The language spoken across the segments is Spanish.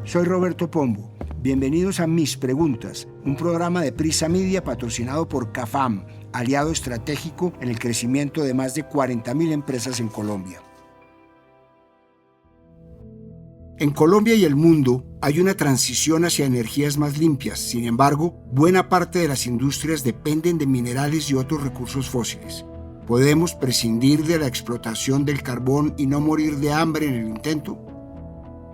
Soy Roberto Pombo. Bienvenidos a Mis Preguntas, un programa de Prisa Media patrocinado por CAFAM, aliado estratégico en el crecimiento de más de 40.000 empresas en Colombia. En Colombia y el mundo hay una transición hacia energías más limpias. Sin embargo, buena parte de las industrias dependen de minerales y otros recursos fósiles. ¿Podemos prescindir de la explotación del carbón y no morir de hambre en el intento?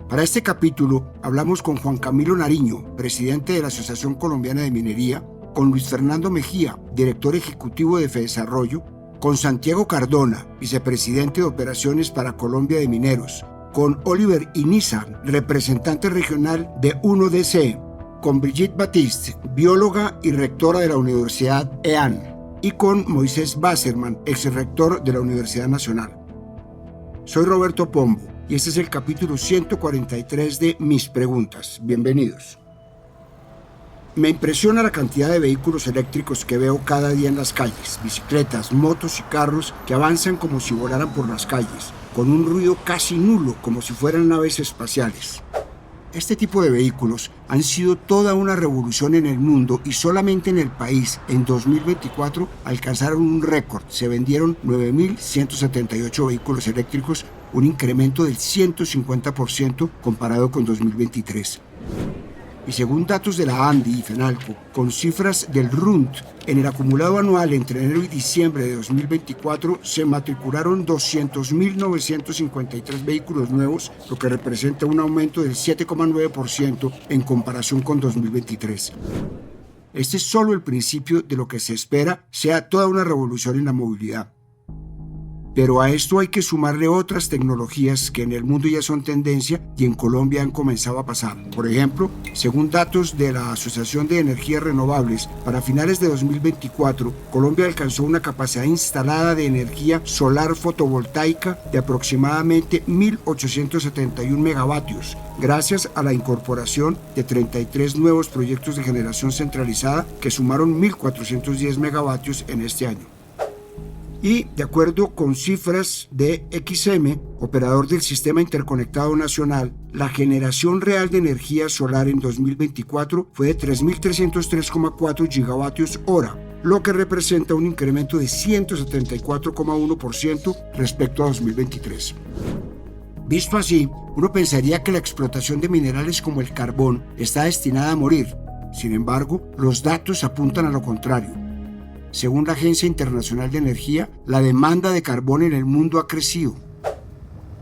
Para este capítulo hablamos con Juan Camilo Nariño, presidente de la Asociación Colombiana de Minería, con Luis Fernando Mejía, director ejecutivo de Fedesarrollo, con Santiago Cardona, vicepresidente de Operaciones para Colombia de Mineros, con Oliver Iniza, representante regional de 1DC, con Brigitte Batiste, bióloga y rectora de la Universidad EAN, y con Moisés Basserman, exrector de la Universidad Nacional. Soy Roberto Pombo y este es el capítulo 143 de Mis Preguntas. Bienvenidos. Me impresiona la cantidad de vehículos eléctricos que veo cada día en las calles, bicicletas, motos y carros que avanzan como si volaran por las calles, con un ruido casi nulo, como si fueran naves espaciales. Este tipo de vehículos han sido toda una revolución en el mundo y solamente en el país, en 2024, alcanzaron un récord. Se vendieron 9.178 vehículos eléctricos, un incremento del 150% comparado con 2023. Y según datos de la ANDI y FENALCO, con cifras del RUNT, en el acumulado anual entre enero y diciembre de 2024 se matricularon 200.953 vehículos nuevos, lo que representa un aumento del 7,9% en comparación con 2023. Este es solo el principio de lo que se espera sea toda una revolución en la movilidad. Pero a esto hay que sumarle otras tecnologías que en el mundo ya son tendencia y en Colombia han comenzado a pasar. Por ejemplo, según datos de la Asociación de Energías Renovables, para finales de 2024, Colombia alcanzó una capacidad instalada de energía solar fotovoltaica de aproximadamente 1.871 megavatios, gracias a la incorporación de 33 nuevos proyectos de generación centralizada que sumaron 1.410 megavatios en este año. Y, de acuerdo con cifras de XM, operador del Sistema Interconectado Nacional, la generación real de energía solar en 2024 fue de 3.303,4 gigavatios hora, lo que representa un incremento de 174,1% respecto a 2023. Visto así, uno pensaría que la explotación de minerales como el carbón está destinada a morir. Sin embargo, los datos apuntan a lo contrario. Según la Agencia Internacional de Energía, la demanda de carbón en el mundo ha crecido.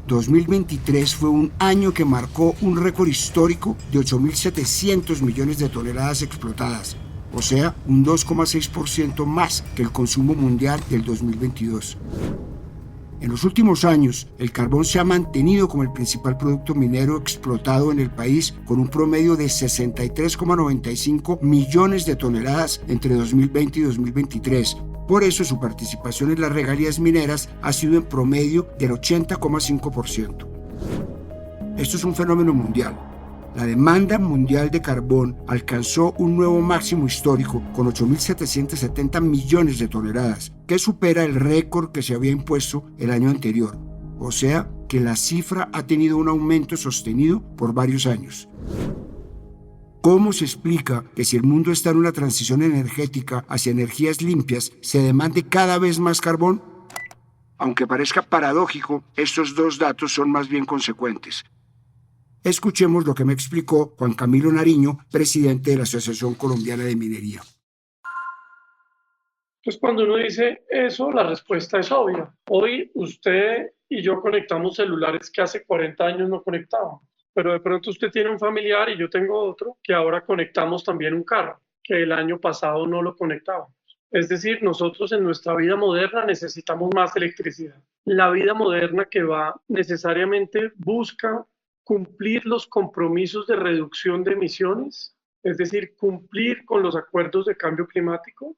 2023 fue un año que marcó un récord histórico de 8.700 millones de toneladas explotadas, o sea, un 2,6% más que el consumo mundial del 2022. En los últimos años, el carbón se ha mantenido como el principal producto minero explotado en el país, con un promedio de 63,95 millones de toneladas entre 2020 y 2023. Por eso su participación en las regalías mineras ha sido en promedio del 80,5%. Esto es un fenómeno mundial. La demanda mundial de carbón alcanzó un nuevo máximo histórico con 8.770 millones de toneladas, que supera el récord que se había impuesto el año anterior. O sea, que la cifra ha tenido un aumento sostenido por varios años. ¿Cómo se explica que si el mundo está en una transición energética hacia energías limpias, se demande cada vez más carbón? Aunque parezca paradójico, estos dos datos son más bien consecuentes. Escuchemos lo que me explicó Juan Camilo Nariño, presidente de la Asociación Colombiana de Minería. Pues cuando uno dice eso, la respuesta es obvia. Hoy usted y yo conectamos celulares que hace 40 años no conectábamos. Pero de pronto usted tiene un familiar y yo tengo otro que ahora conectamos también un carro, que el año pasado no lo conectábamos. Es decir, nosotros en nuestra vida moderna necesitamos más electricidad. La vida moderna que va necesariamente busca cumplir los compromisos de reducción de emisiones, es decir, cumplir con los acuerdos de cambio climático,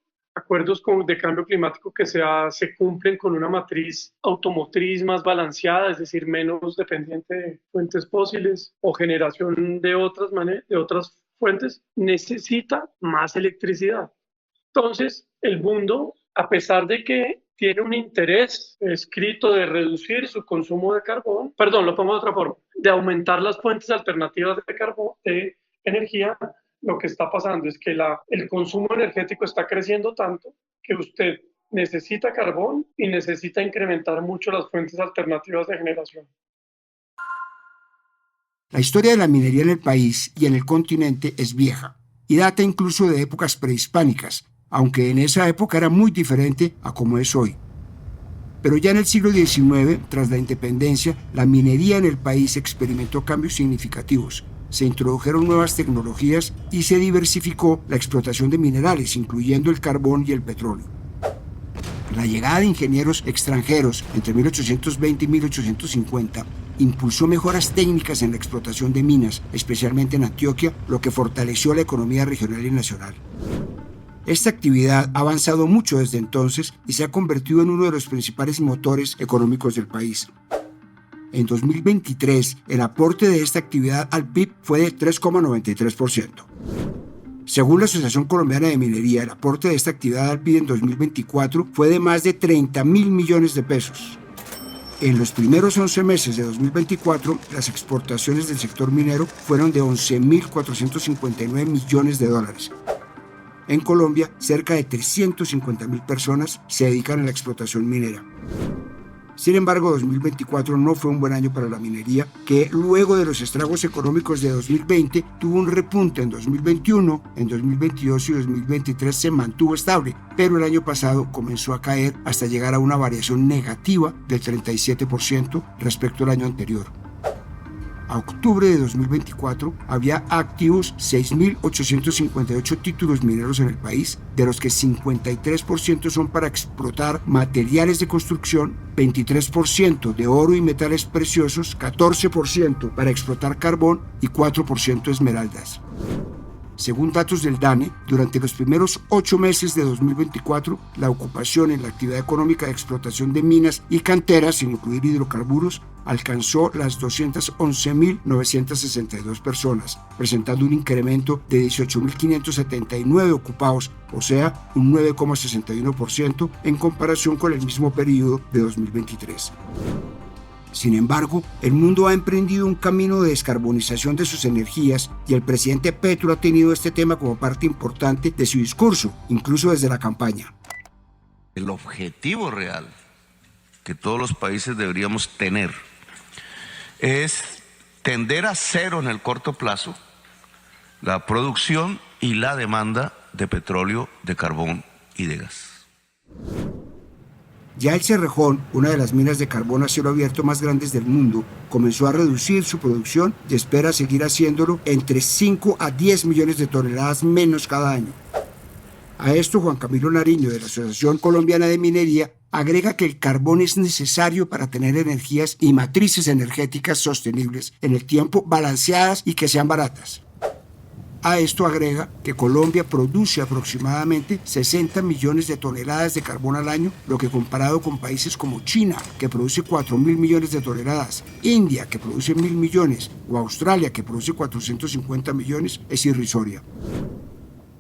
de cambio climático que se cumplen con una matriz automotriz más balanceada, es decir, menos dependiente de fuentes fósiles o generación de otras fuentes, necesita más electricidad. Entonces, el mundo, a pesar de que tiene un interés escrito de reducir su consumo de carbón, lo pongo de otra forma, de aumentar las fuentes alternativas de carbón, de energía, lo que está pasando es que el consumo energético está creciendo tanto que usted necesita carbón y necesita incrementar mucho las fuentes alternativas de generación. La historia de la minería en el país y en el continente es vieja y data incluso de épocas prehispánicas, aunque en esa época era muy diferente a como es hoy. Pero ya en el siglo XIX, tras la independencia, la minería en el país experimentó cambios significativos. Se introdujeron nuevas tecnologías y se diversificó la explotación de minerales, incluyendo el carbón y el petróleo. La llegada de ingenieros extranjeros entre 1820 y 1850 impulsó mejoras técnicas en la explotación de minas, especialmente en Antioquia, lo que fortaleció la economía regional y nacional. Esta actividad ha avanzado mucho desde entonces y se ha convertido en uno de los principales motores económicos del país. En 2023, el aporte de esta actividad al PIB fue de 3,93%. Según la Asociación Colombiana de Minería, el aporte de esta actividad al PIB en 2024 fue de más de 30.000 millones de pesos. En los primeros 11 meses de 2024, las exportaciones del sector minero fueron de 11.459 millones de dólares. En Colombia, cerca de 350.000 personas se dedican a la explotación minera. Sin embargo, 2024 no fue un buen año para la minería, que luego de los estragos económicos de 2020 tuvo un repunte en 2021, en 2022 y 2023 se mantuvo estable, pero el año pasado comenzó a caer hasta llegar a una variación negativa del 37% respecto al año anterior. A octubre de 2024 había activos 6.858 títulos mineros en el país, de los que 53% son para explotar materiales de construcción, 23% de oro y metales preciosos, 14% para explotar carbón y 4% esmeraldas. Según datos del DANE, durante los primeros 8 meses de 2024, la ocupación en la actividad económica de explotación de minas y canteras, sin incluir hidrocarburos, alcanzó las 211.962 personas, presentando un incremento de 18.579 ocupados, o sea, un 9,61% en comparación con el mismo periodo de 2023. Sin embargo, el mundo ha emprendido un camino de descarbonización de sus energías y el presidente Petro ha tenido este tema como parte importante de su discurso, incluso desde la campaña. El objetivo real que todos los países deberíamos tener es tender a cero en el corto plazo la producción y la demanda de petróleo, de carbón y de gas. Ya el Cerrejón, una de las minas de carbón a cielo abierto más grandes del mundo, comenzó a reducir su producción y espera seguir haciéndolo entre 5 a 10 millones de toneladas menos cada año. A esto, Juan Camilo Nariño, de la Asociación Colombiana de Minería, agrega que el carbón es necesario para tener energías y matrices energéticas sostenibles en el tiempo, balanceadas y que sean baratas. A esto agrega que Colombia produce aproximadamente 60 millones de toneladas de carbón al año, lo que comparado con países como China, que produce 4.000 millones de toneladas, India, que produce 1.000 millones, o Australia, que produce 450 millones, es irrisoria.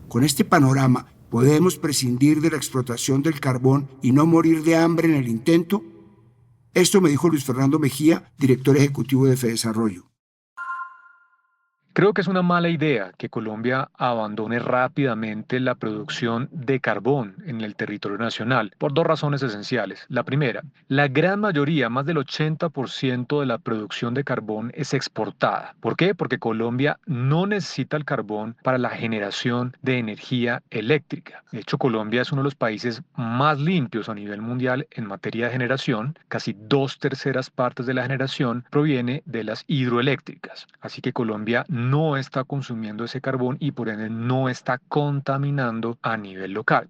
Con este panorama, ¿podemos prescindir de la explotación del carbón y no morir de hambre en el intento? Esto me dijo Luis Fernando Mejía, director ejecutivo de Fedesarrollo. Creo que es una mala idea que Colombia abandone rápidamente la producción de carbón en el territorio nacional por dos razones esenciales. La primera, la gran mayoría, más del 80% de la producción de carbón es exportada. ¿Por qué? Porque Colombia no necesita el carbón para la generación de energía eléctrica. De hecho, Colombia es uno de los países más limpios a nivel mundial en materia de generación. Casi 2/3 partes de la generación proviene de las hidroeléctricas. Así que Colombia no está consumiendo ese carbón y por ende no está contaminando a nivel local.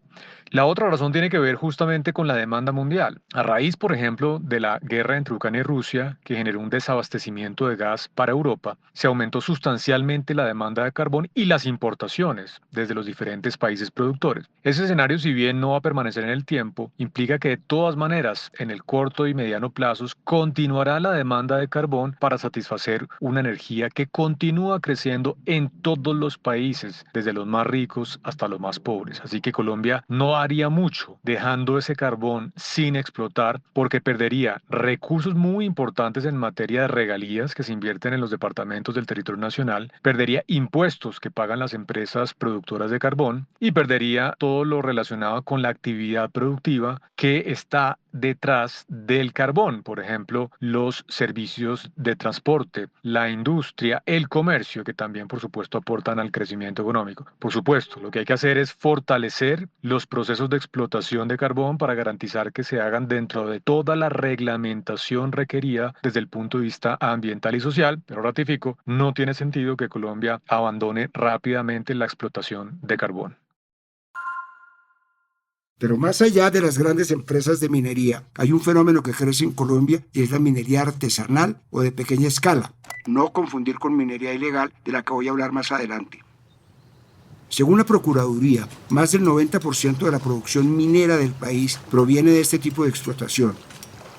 La otra razón tiene que ver justamente con la demanda mundial. A raíz, por ejemplo, de la guerra entre Ucrania y Rusia, que generó un desabastecimiento de gas para Europa, se aumentó sustancialmente la demanda de carbón y las importaciones desde los diferentes países productores. Ese escenario, si bien no va a permanecer en el tiempo, implica que de todas maneras, en el corto y mediano plazos, continuará la demanda de carbón para satisfacer una energía que continúa creciendo en todos los países, desde los más ricos hasta los más pobres. Así que Colombia no va no haría mucho dejando ese carbón sin explotar porque perdería recursos muy importantes en materia de regalías que se invierten en los departamentos del territorio nacional, perdería impuestos que pagan las empresas productoras de carbón y perdería todo lo relacionado con la actividad productiva que está detrás del carbón, por ejemplo, los servicios de transporte, la industria, el comercio, que también, por supuesto, aportan al crecimiento económico. Por supuesto, lo que hay que hacer es fortalecer los procesos de explotación de carbón para garantizar que se hagan dentro de toda la reglamentación requerida desde el punto de vista ambiental y social, pero ratifico, no tiene sentido que Colombia abandone rápidamente la explotación de carbón. Pero más allá de las grandes empresas de minería, hay un fenómeno que crece en Colombia y es la minería artesanal o de pequeña escala. No confundir con minería ilegal, de la que voy a hablar más adelante. Según la Procuraduría, más del 90% de la producción minera del país proviene de este tipo de explotación.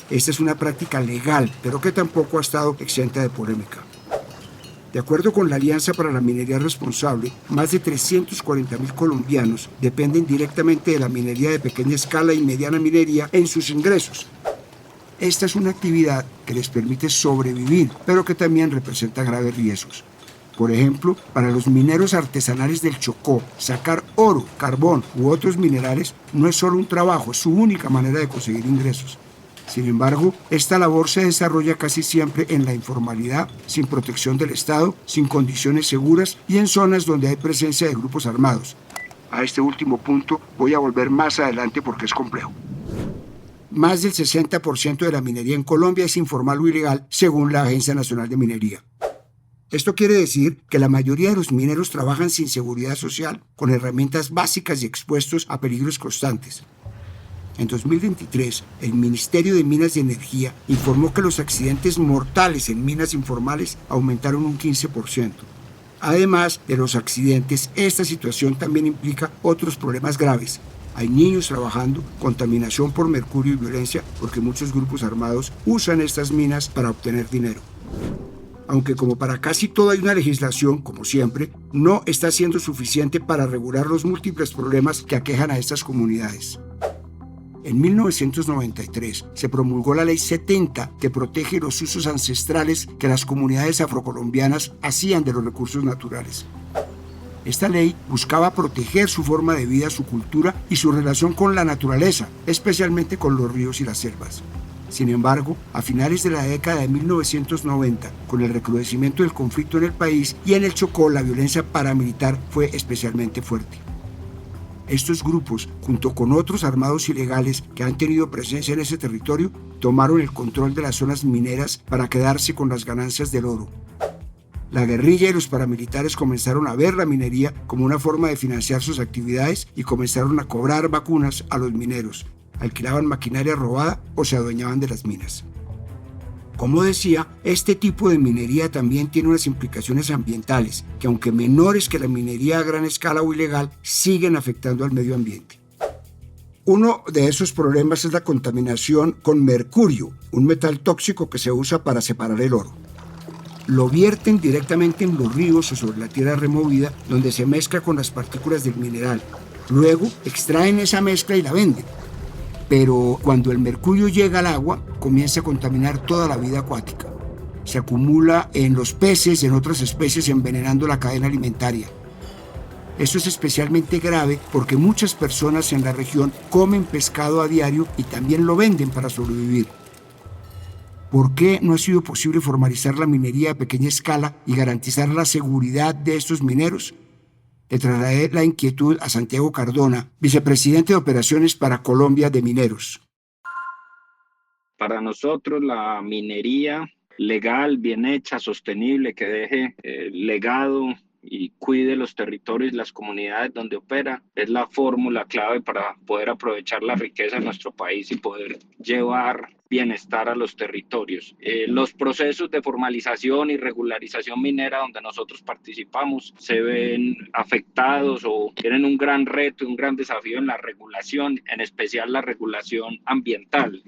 Esta es una práctica legal, pero que tampoco ha estado exenta de polémica. De acuerdo con la Alianza para la Minería Responsable, más de 340.000 colombianos dependen directamente de la minería de pequeña escala y mediana minería en sus ingresos. Esta es una actividad que les permite sobrevivir, pero que también representa graves riesgos. Por ejemplo, para los mineros artesanales del Chocó, sacar oro, carbón u otros minerales no es solo un trabajo, es su única manera de conseguir ingresos. Sin embargo, esta labor se desarrolla casi siempre en la informalidad, sin protección del Estado, sin condiciones seguras y en zonas donde hay presencia de grupos armados. A este último punto voy a volver más adelante porque es complejo. Más del 60% de la minería en Colombia es informal o ilegal, según la Agencia Nacional de Minería. Esto quiere decir que la mayoría de los mineros trabajan sin seguridad social, con herramientas básicas y expuestos a peligros constantes. En 2023, el Ministerio de Minas y Energía informó que los accidentes mortales en minas informales aumentaron un 15%. Además de los accidentes, esta situación también implica otros problemas graves. Hay niños trabajando, contaminación por mercurio y violencia, porque muchos grupos armados usan estas minas para obtener dinero. Aunque como para casi todo hay una legislación, como siempre, no está siendo suficiente para regular los múltiples problemas que aquejan a estas comunidades. En 1993 se promulgó la Ley 70 que protege los usos ancestrales que las comunidades afrocolombianas hacían de los recursos naturales. Esta ley buscaba proteger su forma de vida, su cultura y su relación con la naturaleza, especialmente con los ríos y las selvas. Sin embargo, a finales de la década de 1990, con el recrudecimiento del conflicto en el país y en el Chocó, la violencia paramilitar fue especialmente fuerte. Estos grupos, junto con otros armados ilegales que han tenido presencia en ese territorio, tomaron el control de las zonas mineras para quedarse con las ganancias del oro. La guerrilla y los paramilitares comenzaron a ver la minería como una forma de financiar sus actividades y comenzaron a cobrar vacunas a los mineros, alquilaban maquinaria robada o se adueñaban de las minas. Como decía, este tipo de minería también tiene unas implicaciones ambientales que, aunque menores que la minería a gran escala o ilegal, siguen afectando al medio ambiente. Uno de esos problemas es la contaminación con mercurio, un metal tóxico que se usa para separar el oro. Lo vierten directamente en los ríos o sobre la tierra removida, donde se mezcla con las partículas del mineral. Luego extraen esa mezcla y la venden. Pero cuando el mercurio llega al agua, comienza a contaminar toda la vida acuática. Se acumula en los peces y en otras especies, envenenando la cadena alimentaria. Esto es especialmente grave porque muchas personas en la región comen pescado a diario y también lo venden para sobrevivir. ¿Por qué no ha sido posible formalizar la minería a pequeña escala y garantizar la seguridad de estos mineros? Le trasladé la inquietud a Santiago Cardona, vicepresidente de Operaciones para Colombia de Mineros. Para nosotros la minería legal, bien hecha, sostenible, que deje legado y cuide los territorios y las comunidades donde opera, es la fórmula clave para poder aprovechar la riqueza de nuestro país y poder llevar bienestar a los territorios. Los procesos de formalización y regularización minera donde nosotros participamos se ven afectados o tienen un gran reto, un gran desafío en la regulación, en especial la regulación ambiental.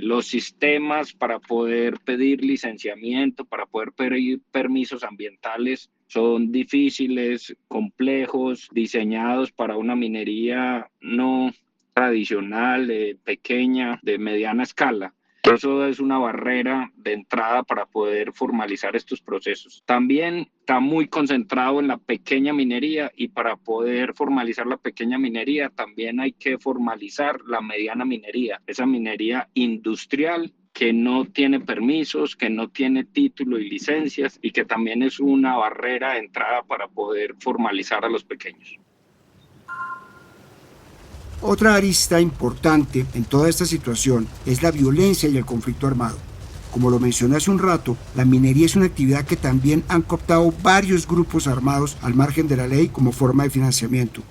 Los sistemas para poder pedir licenciamiento, para poder pedir permisos ambientales son difíciles, complejos, diseñados para una minería no tradicional, pequeña, de mediana escala. Eso es una barrera de entrada para poder formalizar estos procesos. También está muy concentrado en la pequeña minería y para poder formalizar la pequeña minería también hay que formalizar la mediana minería, esa minería industrial que no tiene permisos, que no tiene título y licencias y que también es una barrera de entrada para poder formalizar a los pequeños. Otra arista importante en toda esta situación es la violencia y el conflicto armado. Como lo mencioné hace un rato, la minería es una actividad que también han cooptado varios grupos armados al margen de la ley como forma de financiamiento.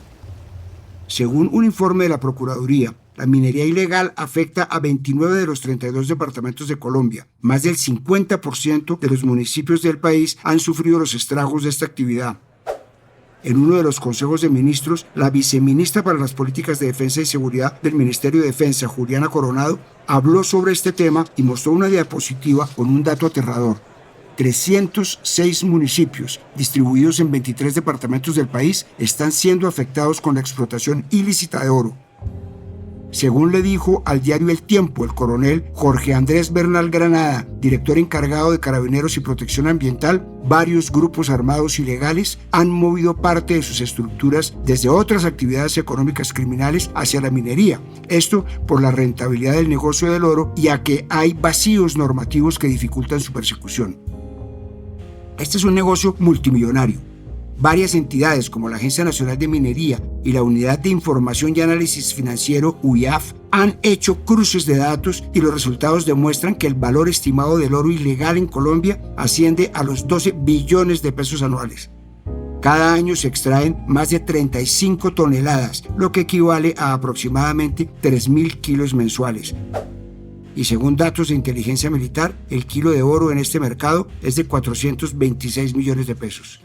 Según un informe de la Procuraduría, la minería ilegal afecta a 29 de los 32 departamentos de Colombia. Más del 50% de los municipios del país han sufrido los estragos de esta actividad. En uno de los consejos de ministros, la viceministra para las políticas de defensa y seguridad del Ministerio de Defensa, Juliana Coronado, habló sobre este tema y mostró una diapositiva con un dato aterrador. 306 municipios, distribuidos en 23 departamentos del país, están siendo afectados con la explotación ilícita de oro. Según le dijo al diario El Tiempo el coronel Jorge Andrés Bernal Granada, director encargado de Carabineros y Protección Ambiental, varios grupos armados ilegales han movido parte de sus estructuras desde otras actividades económicas criminales hacia la minería. Esto por la rentabilidad del negocio del oro y a que hay vacíos normativos que dificultan su persecución. Este es un negocio multimillonario. Varias entidades como la Agencia Nacional de Minería y la Unidad de Información y Análisis Financiero, UIAF, han hecho cruces de datos y los resultados demuestran que el valor estimado del oro ilegal en Colombia asciende a los 12 billones de pesos anuales. Cada año se extraen más de 35 toneladas, lo que equivale a aproximadamente 3.000 kilos mensuales. Y según datos de inteligencia militar, el kilo de oro en este mercado es de 426 millones de pesos.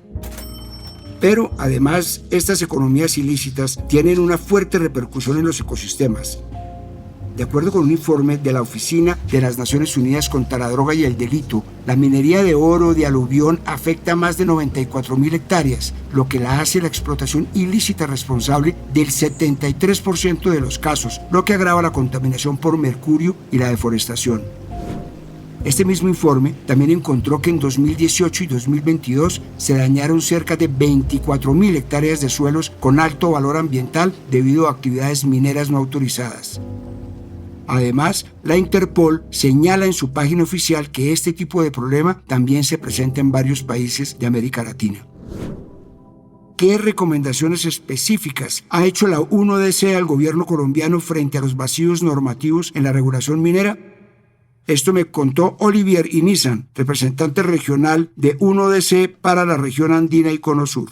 Pero además, estas economías ilícitas tienen una fuerte repercusión en los ecosistemas. De acuerdo con un informe de la Oficina de las Naciones Unidas contra la Droga y el Delito, la minería de oro de aluvión afecta a más de 94.000 hectáreas, lo que la hace la explotación ilícita responsable del 73% de los casos, lo que agrava la contaminación por mercurio y la deforestación. Este mismo informe también encontró que en 2018 y 2022 se dañaron cerca de 24.000 hectáreas de suelos con alto valor ambiental debido a actividades mineras no autorizadas. Además, la Interpol señala en su página oficial que este tipo de problema también se presenta en varios países de América Latina. ¿Qué recomendaciones específicas ha hecho la 1DC al gobierno colombiano frente a los vacíos normativos en la regulación minera? Esto me contó Olivier Inizan, representante regional de 1DC para la región andina y Cono Sur.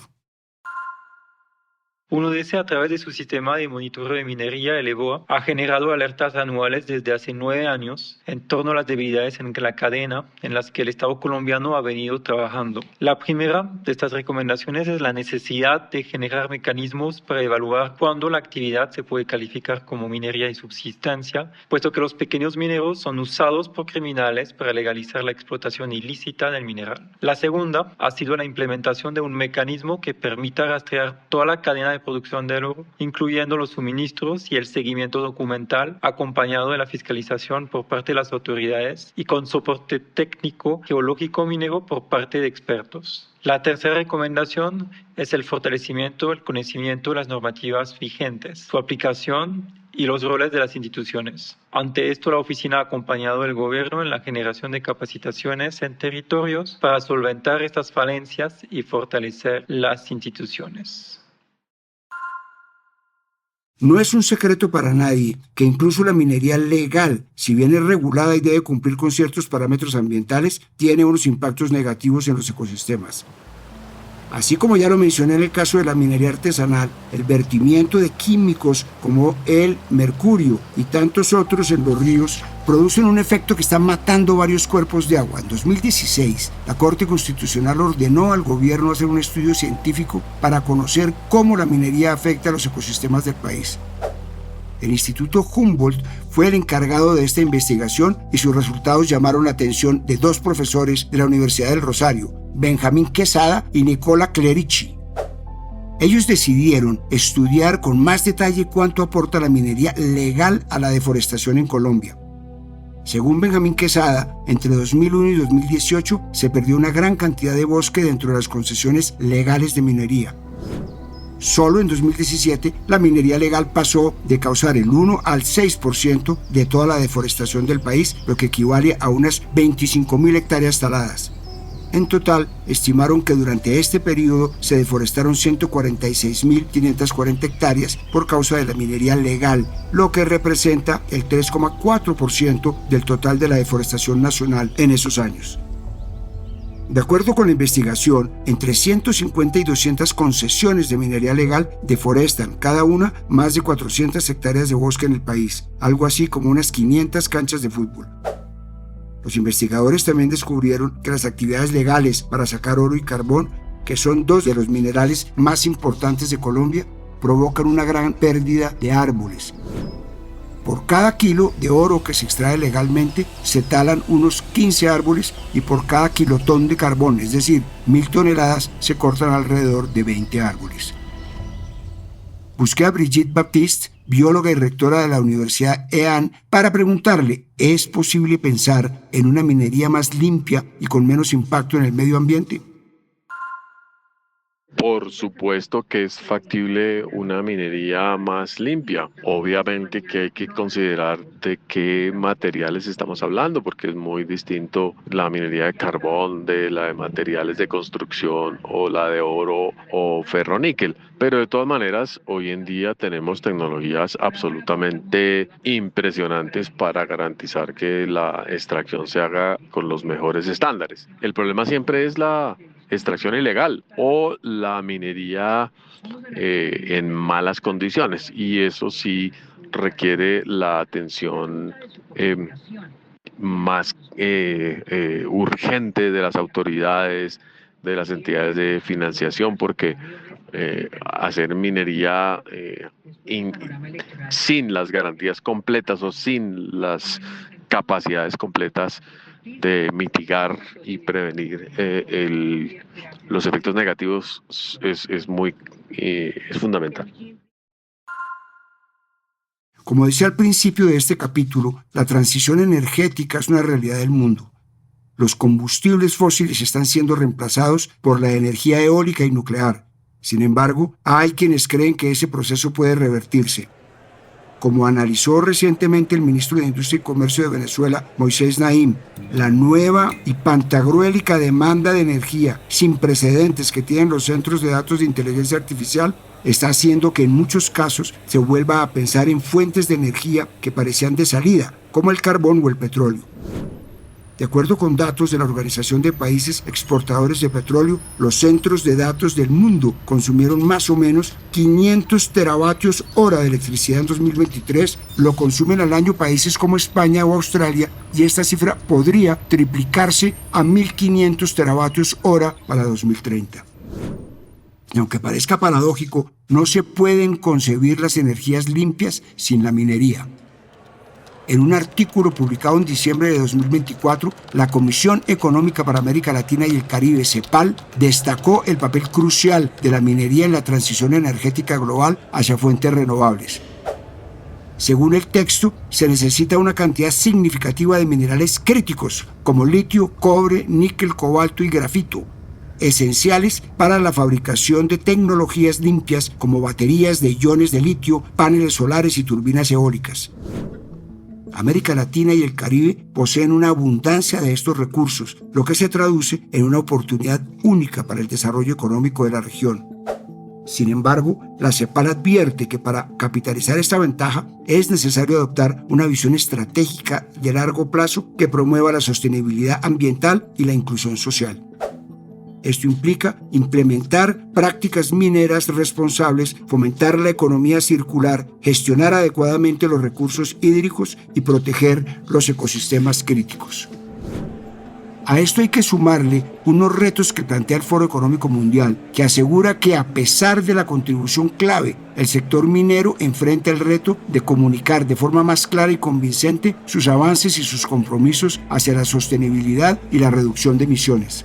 1DC, a través de su sistema de monitoreo de minería, el EBOA, ha generado alertas anuales desde hace 9 años en torno a las debilidades en la cadena en las que el Estado colombiano ha venido trabajando. La primera de estas recomendaciones es la necesidad de generar mecanismos para evaluar cuándo la actividad se puede calificar como minería de subsistencia, puesto que los pequeños mineros son usados por criminales para legalizar la explotación ilícita del mineral. La segunda ha sido la implementación de un mecanismo que permita rastrear toda la cadena de producción del oro, incluyendo los suministros y el seguimiento documental, acompañado de la fiscalización por parte de las autoridades y con soporte técnico geológico minero por parte de expertos. La tercera recomendación es el fortalecimiento del conocimiento de las normativas vigentes, su aplicación y los roles de las instituciones. Ante esto, la oficina ha acompañado al gobierno en la generación de capacitaciones en territorios para solventar estas falencias y fortalecer las instituciones. No es un secreto para nadie que incluso la minería legal, si bien es regulada y debe cumplir con ciertos parámetros ambientales, tiene unos impactos negativos en los ecosistemas. Así como ya lo mencioné en el caso de la minería artesanal, el vertimiento de químicos como el mercurio y tantos otros en los ríos producen un efecto que está matando varios cuerpos de agua. En 2016, la Corte Constitucional ordenó al gobierno hacer un estudio científico para conocer cómo la minería afecta a los ecosistemas del país. El Instituto Humboldt fue el encargado de esta investigación y sus resultados llamaron la atención de 2 profesores de la Universidad del Rosario, Benjamín Quesada y Nicola Clerici. Ellos decidieron estudiar con más detalle cuánto aporta la minería legal a la deforestación en Colombia. Según Benjamín Quesada, entre 2001 y 2018 se perdió una gran cantidad de bosque dentro de las concesiones legales de minería. Solo en 2017 la minería legal pasó de causar el 1 al 6% de toda la deforestación del país, lo que equivale a unas 25.000 hectáreas taladas. En total, estimaron que durante este periodo se deforestaron 146.540 hectáreas por causa de la minería legal, lo que representa el 3,4% del total de la deforestación nacional en esos años. De acuerdo con la investigación, entre 150 y 200 concesiones de minería legal deforestan cada una más de 400 hectáreas de bosque en el país, algo así como unas 500 canchas de fútbol. Los investigadores también descubrieron que las actividades legales para sacar oro y carbón, que son dos de los minerales más importantes de Colombia, provocan una gran pérdida de árboles. Por cada kilo de oro que se extrae legalmente, se talan unos 15 árboles y por cada kilotón de carbón, es decir, 1.000 toneladas, se cortan alrededor de 20 árboles. Busqué a Brigitte Baptiste, bióloga y rectora de la Universidad EAN, para preguntarle, ¿es posible pensar en una minería más limpia y con menos impacto en el medio ambiente? Por supuesto que es factible una minería más limpia. Obviamente que hay que considerar de qué materiales estamos hablando, porque es muy distinto la minería de carbón de la de materiales de construcción o la de oro o ferroníquel. Pero de todas maneras, hoy en día tenemos tecnologías absolutamente impresionantes para garantizar que la extracción se haga con los mejores estándares. El problema siempre es la extracción ilegal o la minería en malas condiciones, y eso sí requiere la atención más urgente de las autoridades, de las entidades de financiación, porque hacer minería sin las garantías completas o sin las capacidades completas de mitigar y prevenir los efectos negativos es fundamental. Como decía al principio de este capítulo, la transición energética es una realidad del mundo. Los combustibles fósiles están siendo reemplazados por la energía eólica y nuclear. Sin embargo, hay quienes creen que ese proceso puede revertirse. Como analizó recientemente el ministro de Industria y Comercio de Venezuela, Moisés Naim, la nueva y pantagruélica demanda de energía sin precedentes que tienen los centros de datos de inteligencia artificial está haciendo que en muchos casos se vuelva a pensar en fuentes de energía que parecían de salida, como el carbón o el petróleo. De acuerdo con datos de la Organización de Países Exportadores de Petróleo, los centros de datos del mundo consumieron más o menos 500 teravatios hora de electricidad en 2023. Lo consumen al año países como España o Australia, y esta cifra podría triplicarse a 1.500 teravatios hora para 2030. Y aunque parezca paradójico, no se pueden concebir las energías limpias sin la minería. En un artículo publicado en diciembre de 2024, la Comisión Económica para América Latina y el Caribe, CEPAL, destacó el papel crucial de la minería en la transición energética global hacia fuentes renovables. Según el texto, se necesita una cantidad significativa de minerales críticos como litio, cobre, níquel, cobalto y grafito, esenciales para la fabricación de tecnologías limpias como baterías de iones de litio, paneles solares y turbinas eólicas. América Latina y el Caribe poseen una abundancia de estos recursos, lo que se traduce en una oportunidad única para el desarrollo económico de la región. Sin embargo, la CEPAL advierte que para capitalizar esta ventaja es necesario adoptar una visión estratégica de largo plazo que promueva la sostenibilidad ambiental y la inclusión social. Esto implica implementar prácticas mineras responsables, fomentar la economía circular, gestionar adecuadamente los recursos hídricos y proteger los ecosistemas críticos. A esto hay que sumarle unos retos que plantea el Foro Económico Mundial, que asegura que a pesar de la contribución clave, el sector minero enfrenta el reto de comunicar de forma más clara y convincente sus avances y sus compromisos hacia la sostenibilidad y la reducción de emisiones.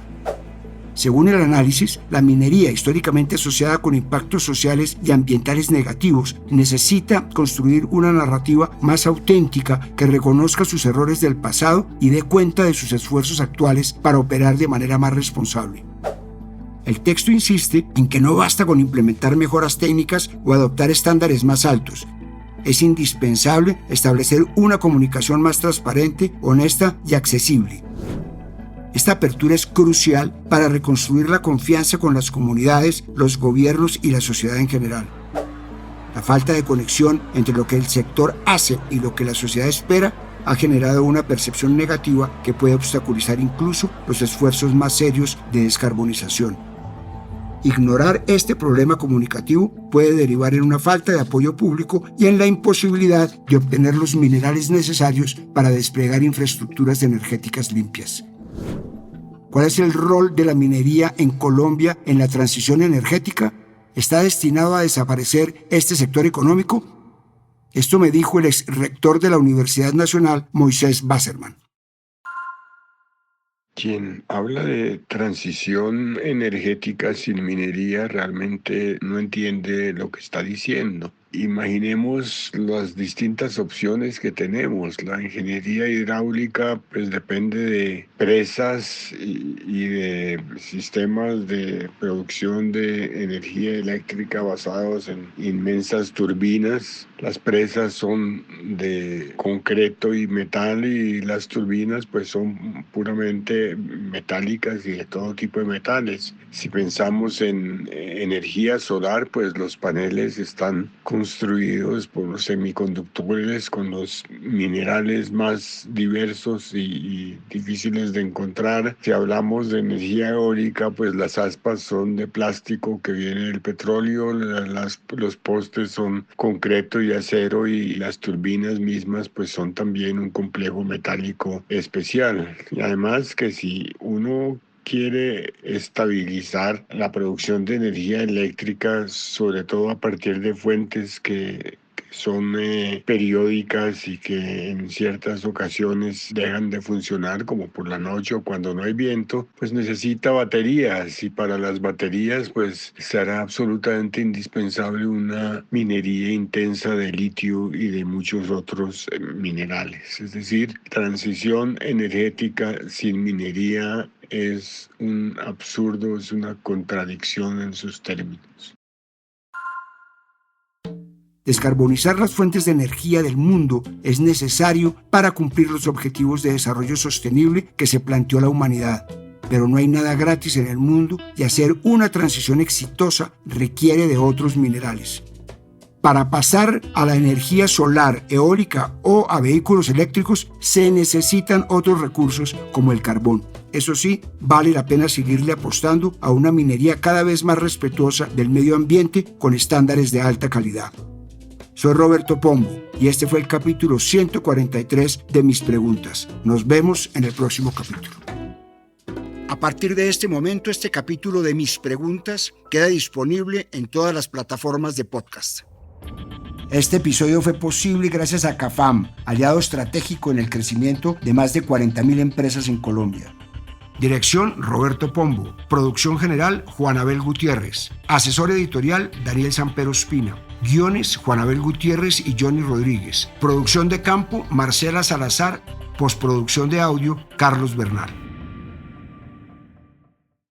Según el análisis, la minería, históricamente asociada con impactos sociales y ambientales negativos, necesita construir una narrativa más auténtica que reconozca sus errores del pasado y dé cuenta de sus esfuerzos actuales para operar de manera más responsable. El texto insiste en que no basta con implementar mejoras técnicas o adoptar estándares más altos. Es indispensable establecer una comunicación más transparente, honesta y accesible. Esta apertura es crucial para reconstruir la confianza con las comunidades, los gobiernos y la sociedad en general. La falta de conexión entre lo que el sector hace y lo que la sociedad espera ha generado una percepción negativa que puede obstaculizar incluso los esfuerzos más serios de descarbonización. Ignorar este problema comunicativo puede derivar en una falta de apoyo público y en la imposibilidad de obtener los minerales necesarios para desplegar infraestructuras energéticas limpias. ¿Cuál es el rol de la minería en Colombia en la transición energética? ¿Está destinado a desaparecer este sector económico? Esto me dijo el ex rector de la Universidad Nacional, Moisés Basserman. Quien habla de transición energética sin minería realmente no entiende lo que está diciendo. Imaginemos las distintas opciones que tenemos. La ingeniería hidráulica pues depende de presas y de sistemas de producción de energía eléctrica basados en inmensas turbinas. Las presas son de concreto y metal y las turbinas pues son puramente metálicas y de todo tipo de metales. Si pensamos en energía solar, pues los paneles están construidos por los semiconductores con los minerales más diversos y difíciles de encontrar. Si hablamos de energía eólica, pues las aspas son de plástico que viene del petróleo, los postes son concreto y acero y las turbinas mismas pues son también un complejo metálico especial. Y además que si uno quiere estabilizar la producción de energía eléctrica, sobre todo a partir de fuentes que son periódicas y que en ciertas ocasiones dejan de funcionar, como por la noche o cuando no hay viento, pues necesita baterías, y para las baterías pues será absolutamente indispensable una minería intensa de litio y de muchos otros minerales. Es decir, transición energética sin minería es un absurdo, es una contradicción en sus términos. Descarbonizar las fuentes de energía del mundo es necesario para cumplir los objetivos de desarrollo sostenible que se planteó la humanidad. Pero no hay nada gratis en el mundo y hacer una transición exitosa requiere de otros minerales. Para pasar a la energía solar, eólica o a vehículos eléctricos se necesitan otros recursos como el carbón. Eso sí, vale la pena seguirle apostando a una minería cada vez más respetuosa del medio ambiente con estándares de alta calidad. Soy Roberto Pombo y este fue el capítulo 143 de Mis Preguntas. Nos vemos en el próximo capítulo. A partir de este momento, este capítulo de Mis Preguntas queda disponible en todas las plataformas de podcast. Este episodio fue posible gracias a CAFAM, aliado estratégico en el crecimiento de más de 40.000 empresas en Colombia. Dirección: Roberto Pombo. Producción general: Juan Abel Gutiérrez. Asesor editorial: Daniel Sampero Espina. Guiones: Juan Abel Gutiérrez y Johnny Rodríguez. Producción de campo: Marcela Salazar. Postproducción de audio: Carlos Bernal.